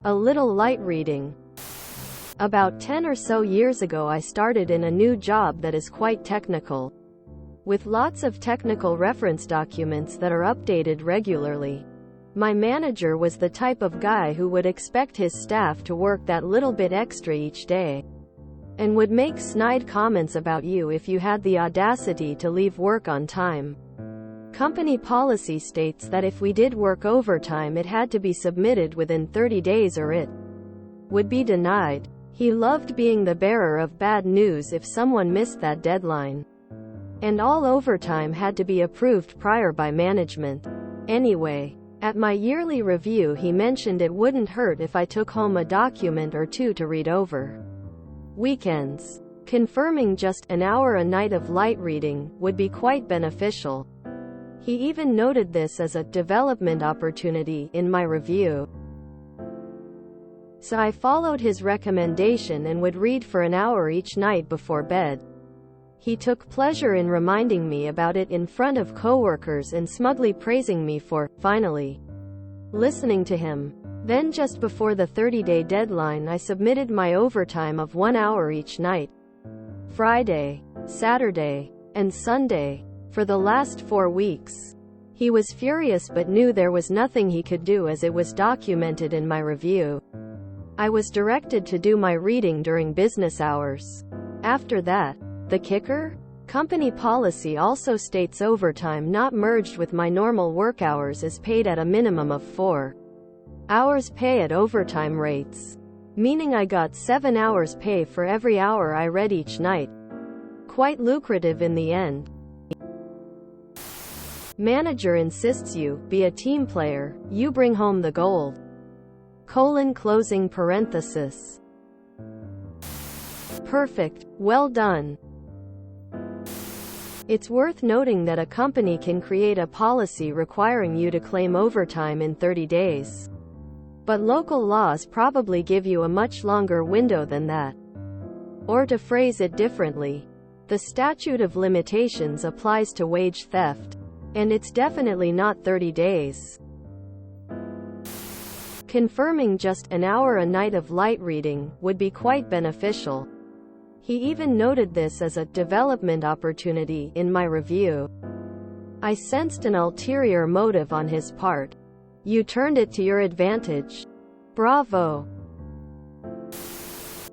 A little light reading. About 10 or so years ago I started in a new job that is quite technical, with lots of technical reference documents that are updated regularly. My manager was the type of guy who would expect his staff to work that little bit extra each day, and would make snide comments about you if you had the audacity to leave work on time. Company policy states that if we did work overtime it had to be submitted within 30 days or it would be denied. He loved being the bearer of bad news if someone missed that deadline. And all overtime had to be approved prior by management. Anyway, at my yearly review he mentioned it wouldn't hurt if I took home a document or two to read over weekends. Confirming just an hour a night of light reading would be quite beneficial. He even noted this as a development opportunity in my review. So I followed his recommendation and would read for an hour each night before bed. He took pleasure in reminding me about it in front of coworkers and smugly praising me for, finally, listening to him. Then just before the 30-day deadline I submitted my overtime of 1 hour each night. Friday, Saturday, and Sunday, for the last 4 weeks. He was furious but knew there was nothing he could do as it was documented in my review. I was directed to do my reading during business hours. After that, the kicker? Company policy also states overtime not merged with my normal work hours is paid at a minimum of 4 hours pay at overtime rates. Meaning I got 7 hours pay for every hour I read each night. Quite lucrative in the end. Manager insists you be a team player, you bring home the gold. Closing parenthesis. Perfect, well done. It's worth noting that a company can create a policy requiring you to claim overtime in 30 days. But local laws probably give you a much longer window than that. Or to phrase it differently, the statute of limitations applies to wage theft. And it's definitely not 30 days. Confirming just an hour a night of light reading would be quite beneficial. He even noted this as a development opportunity in my review. I sensed an ulterior motive on his part. You turned it to your advantage. Bravo.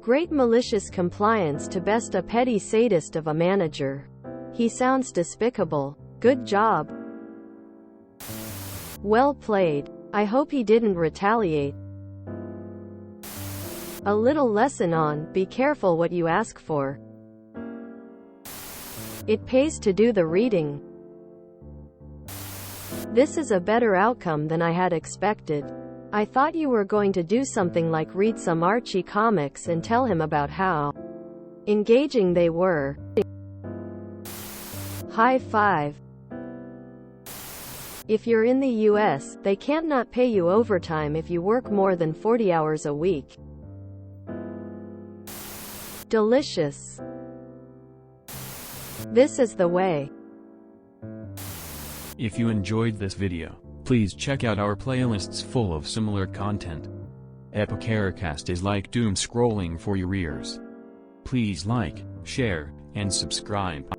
Great malicious compliance to best a petty sadist of a manager. He sounds despicable. Good job. Well played. I hope he didn't retaliate. A little lesson on, be careful what you ask for. It pays to do the reading. This is a better outcome than I had expected. I thought you were going to do something like read some Archie comics and tell him about how engaging they were. High five. If you're in the US, they can't not pay you overtime if you work more than 40 hours a week. Delicious. This is the way. If you enjoyed this video, please check out our playlists full of similar content. Epicaricast is like doom scrolling for your ears. Please like, share, and subscribe.